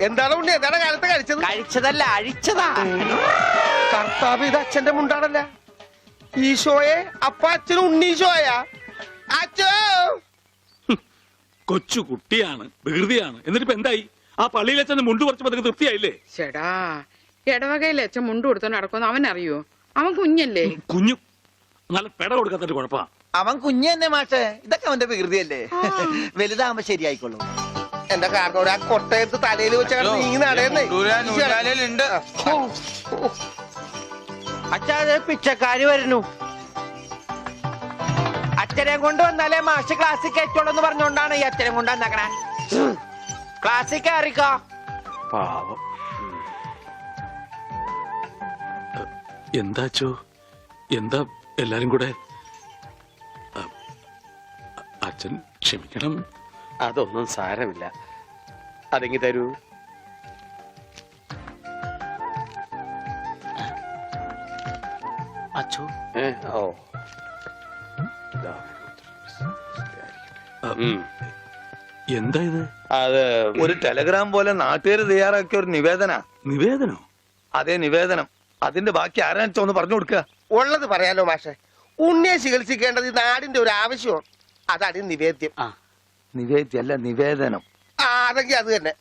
എന്താണ് ഉണ്ണി? എന്താണ് കാലത്ത് കഴിച്ചത്? കഴിച്ചതല്ല, അഴിച്ചതാ. കർത്താവ്, ഇത് അച്ഛന്റെ മുണ്ടാണല്ല. ഈശോയെ, അപ്പ അച്ഛനും ഉണ്ണീശോയാ? അച്ഛോ, കൊച്ചു കുട്ടിയാണ്, വികൃതിയാണ്. എന്നിട്ടിപ്പോ എന്തായി? ആ പള്ളിയിൽ അച്ഛന് മുണ്ടു കുറച്ച് പതുക്കെ തൃപ്തിയായില്ലേ? ചേടാ, ഇടവകയിൽ അച്ഛൻ മുണ്ടു കൊടുത്തോ നടക്കുമെന്ന് അവൻ അറിയോ? അവൻ കുഞ്ഞല്ലേ? കുഞ്ഞു നല്ല പെട കൊടുക്കാത്തൊരു കുഴപ്പാ. അവൻ കുഞ്ഞു തന്നെ മാഷേ. ഇതൊക്കെ അവന്റെ വികൃതിയല്ലേ. വലുതാകുമ്പോ ശരിയായിക്കോളൂ. എന്റെ കാരണോട് ആ കൊട്ടയത്ത് തലയിൽ വെച്ച നീ നടയുന്നേ. അച്ഛാ, പിച്ചക്കാര് വരുന്നു. അച്ഛനെ കൊണ്ട് വന്നാലേ മാഷ് ക്ലാസ്സിൽ കയറ്റുള്ളൂ എന്ന് പറഞ്ഞുകൊണ്ടാണ് ഈ അച്ഛനെ കൊണ്ട് വന്നേക്കണേ. ക്ലാസ്സിൽ കയറിക്കോ. പാവം. എന്താച്ചോ? എന്താ എല്ലാരും കൂടെ? അച്ഛൻ ക്ഷമിക്കണം. അതൊന്നും സാരമില്ല. അതെങ്കി തരൂ. അച്ഛോ. ഓ, എന്താ ഇത്? അത് ഒരു ടെലഗ്രാം പോലെ നാട്ടുകാര് തയ്യാറാക്കിയ ഒരു നിവേദന. നിവേദനോ? അതേ, നിവേദനം. അതിന്റെ ബാക്കി ആരാണെന്ന് പറഞ്ഞു കൊടുക്കുക. ഉള്ളത് പറയാലോ മാഷെ. ഉണ്ണിയെ ചികിത്സിക്കേണ്ടത് ഈ നാടിന്റെ ഒരു ആവശ്യമാണ്. അതാണ് ഈ നിവേദ്യം. നിവേദ്യല്ല, നിവേദനം. ആ, അതെങ്കിൽ അത് തന്നെ.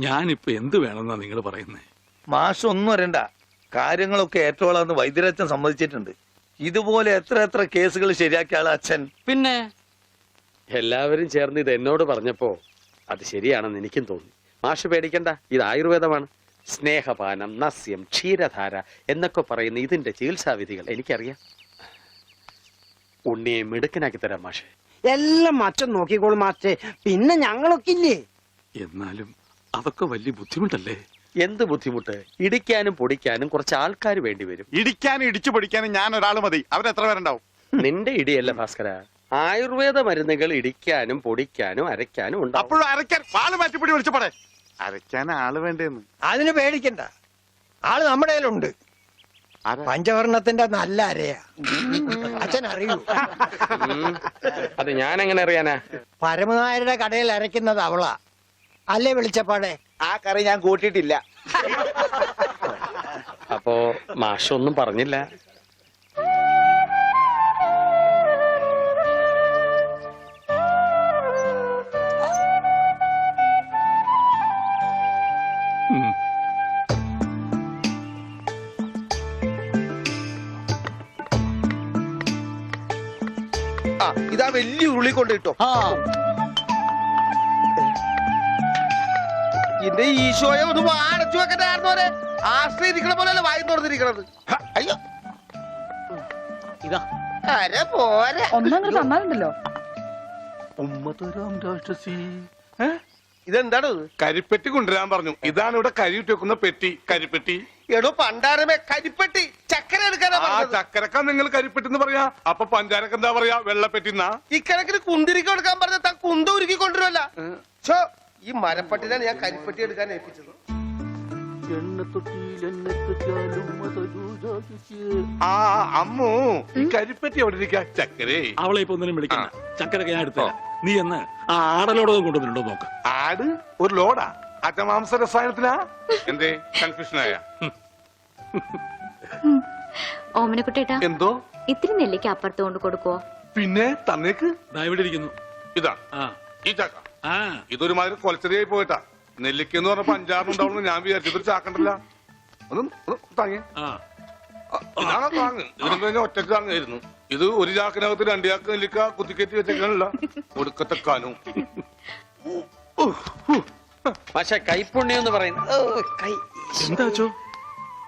ഞാനിപ്പോ എന്ത് വേണമെന്നാ നിങ്ങൾ പറയുന്നേ? മാഷം ഒന്നും വരണ്ട. കാര്യങ്ങളൊക്കെ ഏറ്റോളാന്ന് വൈദ്യരച്ഛൻ സമ്മതിച്ചിട്ടുണ്ട്. ഇതുപോലെ എത്ര എത്ര കേസുകൾ ശരിയാക്കിയ ആളാ അച്ഛൻ. പിന്നെ എല്ലാവരും ചേർന്ന് ഇത് എന്നോട് പറഞ്ഞപ്പോ അത് ശരിയാണെന്ന് എനിക്കും തോന്നി. മാഷ് പേടിക്കണ്ട, ഇത് ആയുർവേദമാണ്. സ്നേഹപാനം, നസ്യം, ക്ഷീരധാര എന്നൊക്കെ പറയുന്ന ഇതിന്റെ ചികിത്സാവിധികൾ എനിക്കറിയാം. ഉണ്ണിയെ മിടുക്കനാക്കി തരാം മാഷെ. എല്ലാം അച്ഛൻ നോക്കിക്കോളും മാഷേ. പിന്നെ ഞങ്ങളൊക്കെ ഇല്ലേ? എന്നാലും അതൊക്കെ വലിയ ബുദ്ധിമുട്ടല്ലേ? എന്ത് ബുദ്ധിമുട്ട്? ഇടിക്കാനും പൊടിക്കാനും കുറച്ച് ആൾക്കാർ വേണ്ടി വരും. ഇടിക്കാനും ഇടിച്ചു പൊടിക്കാനും ഞാൻ ഒരാൾ മതി. അവരെത്ര പേരുണ്ടാവും? നിന്റെ ഇടിയല്ല ഭാസ്കര, ആയുർവേദ മരുന്നുകൾ ഇടിക്കാനും പൊടിക്കാനും അരയ്ക്കാനും ഉണ്ടാവും. അപ്പോഴും അരയ്ക്കാൻ ആള് മാറ്റിപ്പിടി വിളിച്ചപ്പോടെ. അരയ്ക്കാൻ ആള് വേണ്ടേന്ന്. അതിന് പേടിക്കണ്ട, ആള് നമ്മുടെ കയ്യിലുണ്ട്. പഞ്ചവർണത്തിന്റെ നല്ല അരയാ. അച്ഛൻ അറിയൂ? അത് ഞാൻ എങ്ങനെ അറിയാനാ? പരമനായരുടെ കടയിൽ അരയ്ക്കുന്നത് അവളാ അല്ലേ വെളിച്ചപ്പാടെ? ആ കറി ഞാൻ കൂട്ടിയിട്ടില്ല. അപ്പോ മാഷൊന്നും പറഞ്ഞില്ല. ആ, ഇതാ വലിയ ഉരുളി കൊണ്ട് കിട്ടോ. എന്റെ ഈശോയെ ഒന്ന് വാടച്ചു വെക്കണ്ടായിരുന്നോരെ. ആശ്രയിരിക്കണ പോലെയല്ല വായി തുറന്നിരിക്കണത്. അയ്യോ, ഇതാ അര പോരെ. ഒന്നങ്ങ് തന്നാലുണ്ടല്ലോ. ഇതെന്താണ്? കരിപ്പെട്ടി കൊണ്ടുവരാൻ പറഞ്ഞു. ഇതാണ് ഇവിടെ കരിയിട്ട് വെക്കുന്ന പെട്ടി. കരിപ്പെട്ടി. എടോ പണ്ടാരമേ, കരിപ്പെട്ടി. ചക്കര എടുക്കാനാ ആ, പറഞ്ഞത്. ചക്കരക്ക നിങ്ങൾ കരിപ്പെട്ടി എന്ന് പറയാ. അപ്പൊ പഞ്ചാരക്ക് എന്താ പറയാ? വെള്ളപ്പെട്ടിന്നാ. ഇക്കണക്കിന് കുന്തിരിക്ക എടുക്കാൻ പറഞ്ഞ താൻ കുന്ത ഉരുക്കി കൊണ്ടുവരുമല്ല. ഈ മരപ്പട്ടിനാണ് ഞാൻ കരിപ്പെട്ടി എടുക്കാൻ ഏൽപ്പിച്ചത്. ആ അമ്മു, ഈ കരിപ്പെട്ടി എവിടെ ഇരിക്കാ? ചക്കരേ, അവളെ ഇപ്പൊ ഒന്നിനും വിളിക്കണ്ട. ചക്കരൊക്കെ ഞാൻ എടുത്ത നീ എന്ന് ആ ആടലോടകം കൊണ്ടുവന്നിട്ടുണ്ടോ നോക്ക്. ആട് ഒരു ലോഡാ? അജമാംസ രസായനത്തിനാ? എന്തേ കൺഫ്യൂഷനായ? ഓമനക്കുട്ടേട്ടാ, എന്തോ ഇത്തിരി നെല്ലിക്ക് അപ്പുറത്ത് കൊണ്ട് കൊടുക്കുവോ? പിന്നെ തന്നേക്ക്. ദാ ഇവിടെ ഇരിക്കുന്നു. ഇതാ ആ ഈ ചക്ക. ആ ഇതൊരുമാതിരി കൊലച്ചെറിയായി പോയിട്ടാ. നെല്ലിക്കെന്ന് പറഞ്ഞപ്പോ 5-6 ഉണ്ടാവുന്നു ഞാൻ വിചാരിച്ചു. ഇതൊരു ചാക്കണ്ടല്ല. ഒന്ന് താങ്ങി. ആ ഇതാണോ താങ്ങ്? ഇതിന് ഒറ്റക്ക് താങ്ങായിരുന്നു. ഇത് ഒരു ചാക്കിനകത്ത് 2 ചാക്ക് നെല്ലിക്ക കുത്തിക്കയറ്റി വെച്ചേക്കാനല്ല. ഒടുക്കത്തെ കാനും. മാഷെ, കൈപ്പുണ്യം എന്ന് പറയുന്നത്. എന്താ വെച്ചോ?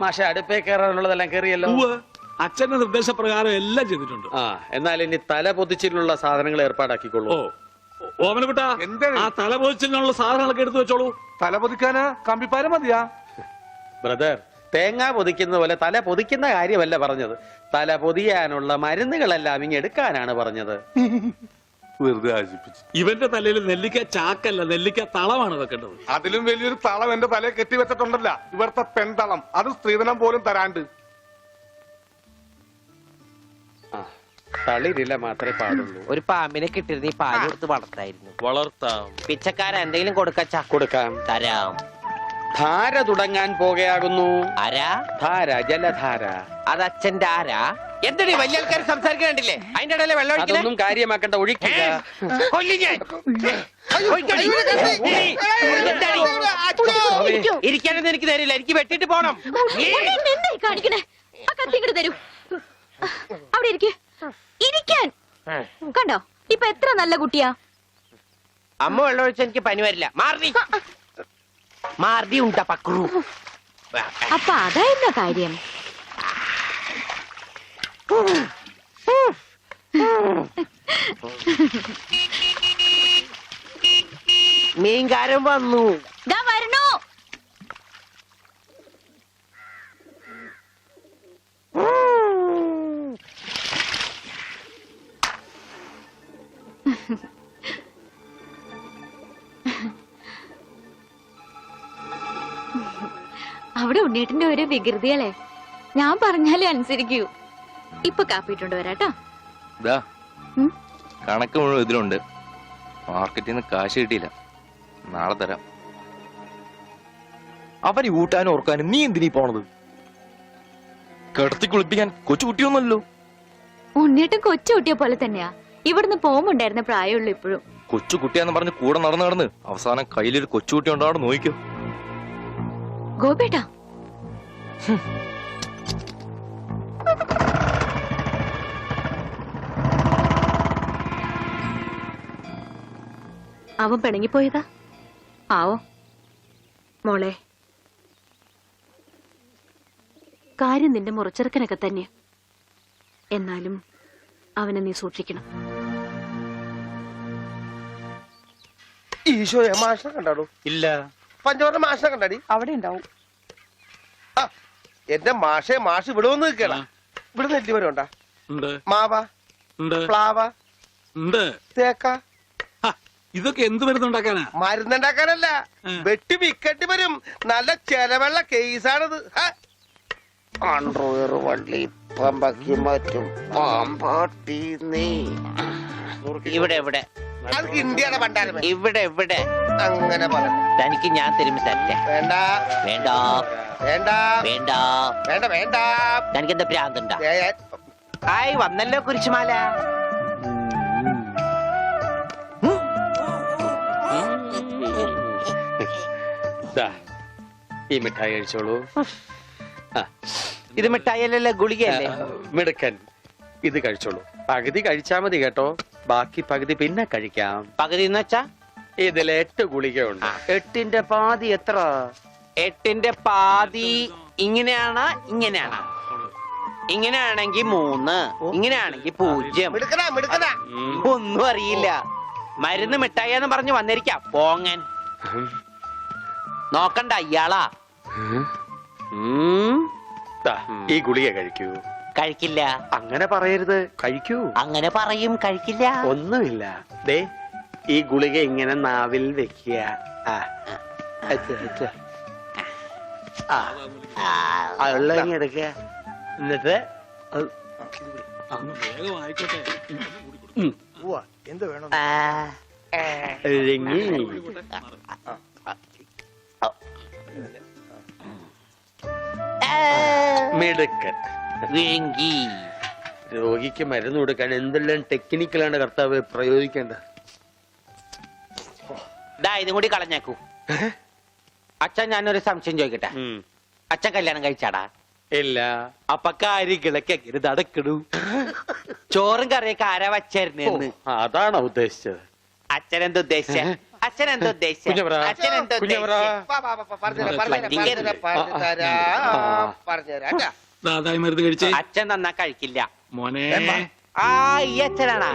മാഷെ, അടുപ്പേ കയറാനുള്ളതെല്ലാം കയറിയല്ലോ. അച്ഛന്റെ നിർദ്ദേശപ്രകാരം എല്ലാം ചെയ്തിട്ടുണ്ട്. ആ, എന്നാൽ ഇനി തല പൊതിച്ചിട്ടുള്ള സാധനങ്ങൾ ഏർപ്പാടാക്കിക്കൊള്ളൂ. ഓ ഓമനക്കുട്ട, ആ തലപോച്ചിനുള്ള സാധനങ്ങളൊക്കെ എടുത്തു വെച്ചോളൂ. തല പൊതിക്കാനാ കമ്പിപ്പാര മതിയാ? ബ്രദർ, തേങ്ങ പൊതിക്കുന്ന പോലെ തല പൊതിക്കുന്ന കാര്യമല്ല പറഞ്ഞത്. തല പൊതിയാനുള്ള മരുന്നുകളെല്ലാം ഇങ്ങ് എടുക്കാനാണ് പറഞ്ഞത്. വെറുതെ ആശിപ്പിച്ചു. ഇവന്റെ തലയിൽ നെല്ലിക്ക ചാക്കല്ല, നെല്ലിക്ക തളമാണ് വെക്കേണ്ടത്. അതിലും വലിയൊരു തളം എന്റെ തലയെ കെട്ടി വെച്ചിട്ടുണ്ടല്ല. ഇവിടുത്തെ പെൺതളം. അത് സ്ത്രീധനം പോലും തരാണ്ട്. തളിരില മാത്രമേ പാടുള്ളൂ. ഒരു പാമ്പിനെ കിട്ടിയിരുന്ന ഈ പാല് കൊടുത്ത് വളർത്തായിരുന്നു. വളർത്താം. പിച്ചക്കാര എന്തെങ്കിലും കൊടുക്കച്ചാ? കൊടുക്കാം. തരാം. ധാര തുടങ്ങാൻ പോകുകയാകുന്നു. ആരാ? ധാര, ജലധാര. അത് അച്ഛന്റെ ആരാ? എന്തൊരു വലിയ ആൾക്കാർ സംസാരിക്കണ്ടില്ലേ? അതിന്റെ ഇടയിലെ വെള്ളം ഒഴിക്കണേ? അതൊന്നും കാര്യമാക്കണ്ട, ഒഴിക്കുക. കൊല്ലും ഞാൻ. ഒഴിക്കടി. എന്താടി? ഇരിക്കാനൊന്നും എനിക്ക് തരില്ല, എനിക്ക് വെട്ടിട്ട് പോണം. എന്തായി കാണിക്കണേ? ആ കത്തി ഇങ്ങോട്ട് തരൂ. അവിടെ ഇരിക്ക്. ഇരിക്കാൻ കണ്ടോ ഇപ്പൊ എത്ര നല്ല കുട്ടിയാ. അമ്മ വെള്ളം ഒഴിച്ച എനിക്ക് പനി വരില്ല. മാർദി മാർദി ഉണ്ടാ പക്രു. അപ്പൊ അതായിരുന്ന കാര്യം. മീൻകാരൻ വന്നു. ദാ വരണോ. അവിടെ ഉണ്ണീട്ടിന്റെ ഒരു വികൃതികളെ ഞാൻ പറഞ്ഞാലേ അനുസരിക്കൂ. ഇപ്പൊ കാപ്പിട്ടുണ്ട് വരാട്ടോ. കണക്ക് മുഴുവൻ ഇതിലുണ്ട്. മാർക്കറ്റിൽ നിന്ന് കാശ് കിട്ടിയില്ല, നാളെ തരാം. അവന് ഊട്ടാനും ഓർക്കാനും നീ എന്തിനീ പോണത്? കിടത്തി കുളിപ്പിക്കാൻ കൊച്ചു കുട്ടിയൊന്നുമല്ലോ. ഉണ്ണീട്ടും കൊച്ചു കുട്ടിയെ പോലെ തന്നെയാ. ഇവിടുന്ന് പോകുമ്പോണ്ടായിരുന്ന പ്രായമുള്ളൂ ഇപ്പോഴും. കൊച്ചു കുട്ടിയാന്ന് പറഞ്ഞ് കൂടെ നടന്ന് അവസാനം കയ്യിലൊരു കൊച്ചുകുട്ടി ഉണ്ടാവും, നോക്കിക്കോ. ഗോപേട്ടാ അവൻ പിണങ്ങിപ്പോയതാ. ആവോ മോളെ, കാര്യം നിന്റെ മുറച്ചെറുക്കനൊക്കെ തന്നെ. എന്നാലും അവനെ നീ സൂക്ഷിക്കണം. ഈശോയെ മാഷിനെ കണ്ടാടോ? ഇല്ല. പഞ്ചവർണ്ണ മാഷിനെ കണ്ടാടി? അവിടെ ഉണ്ടാവും. ആ എന്റെ മാഷ് ഇവിടെ വന്ന് നിൽക്കണ. ഇവിടെ നെല്ലി വരെ ഉണ്ടാ? ഉണ്ട്, മാവ, ഉണ്ട്, പ്ലാവ, ഉണ്ട്. തേക്ക. ഹ, ഇതൊക്കെ എന്ത് മരുന്നുണ്ടാക്കാനാ? മരുന്നുണ്ടാക്കാനല്ല, വെട്ടി വിക്കട്ടി വരും. നല്ല ചെലവുള്ള കേസാണിത്. അണ്ടർവെയർ വള്ളി പമ്പക്കി മറ്റും പാമ്പാട്ടി നീ. ഇവിടെ ഇവിടെ അത് ഇന്ത്യയുടെ പണ്ടാരം. ഇവിടെ ഇവിടെ അങ്ങനെ പറ. തനിക്ക് ഞാൻ തരുമ്പോ തരട്ടെ. വേണ്ട വേണ്ട വേണ്ട വേണ്ട വേണ്ട വേണ്ട. തനിക്ക് എന്താ ഭ്രാന്തുണ്ടാ? ആയി വന്നല്ലോ കുരിശുമാല. ഈ മിഠായി കഴിച്ചോളൂ. ഇത് മിഠായിയല്ലല്ലോ, ഗുളികയല്ലേ? മിടുക്കൻ. ഇത് കഴിച്ചോളൂ. പകുതി കഴിച്ചാ മതി കേട്ടോ, ബാക്കി പകുതി പിന്നെ കഴിക്കാം. പകുതി എന്ന് വെച്ചാ ഇതിൽ 8 ഗുളികയുണ്ട്. 8ന്റെ പാതി എത്ര? 8ന്റെ പാതി ഇങ്ങനെയാണ്, ഇങ്ങനെയാണ്. ഇങ്ങനെയാണെങ്കി 3, ഇങ്ങനെയാണെങ്കി 0. മിടുക്കനാ മിടുക്കനാ. ഒന്നും അറിയില്ല. മരുന്ന് മിഠായിന്ന് പറഞ്ഞു വന്നിരിക്കാം പോങ്ങൻ. നോക്കണ്ട ഇയാളാ. ഈ ഗുളിക കഴിക്കൂ. കഴിക്കില്ല. അങ്ങനെ പറയരുത്, കഴിക്കൂ. അങ്ങനെ പറയും, കഴിക്കില്ല. ഒന്നുമില്ല. ദേ ഈ ഗുളിക ഇങ്ങനെ നാവിൽ വെക്കുക. ഉള്ളങ്ങി എടുക്കുക. എന്നിട്ട് വേഗം ആയിക്കോട്ടെ. എന്ത് വേണം? ഇഴങ്ങി. മിടുക്കൻ. വേങ്കി. രോഗിക്ക് മരുന്ന് കൊടുക്കാൻ എന്തെല്ലാം ടെക്നിക്കലാണ് കർത്താവ് പ്രയോഗിക്കേണ്ടത്. ഇതും കൂടി കളഞ്ഞേക്കൂ. അച്ഛൻ ഞാനൊരു സംശയം ചോദിക്കട്ടെ. അച്ഛൻ കല്യാണം കഴിച്ചാടാ? ഇല്ല. അപ്പൊ കാര്യങ്ങളൊക്കെ എങ്ങനെ നടക്കണു? ചോറും കറിയൊക്കെ ആരാ വച്ചായിരുന്നു? അതാണോ ഉദ്ദേശിച്ചത്? അച്ഛനെന്താ ഉദ്ദേശിച്ച? അച്ഛനെന്താ ഉദ്ദേശിച്ച? അച്ഛനെന്താ പറഞ്ഞുതരാ. ദാതായി മരുന്ന് കഴിച്ചേ. അച്ഛൻ നന്നാ കഴിക്കില്ല മോനെ. ആ ഈ അച്ഛനാണാ?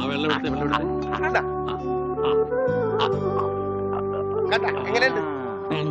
വെള്ളം എടുത്തേ, വെള്ളം എടുത്തേ. കണ്ട എങ്ങനെയുണ്ട്? ഉം.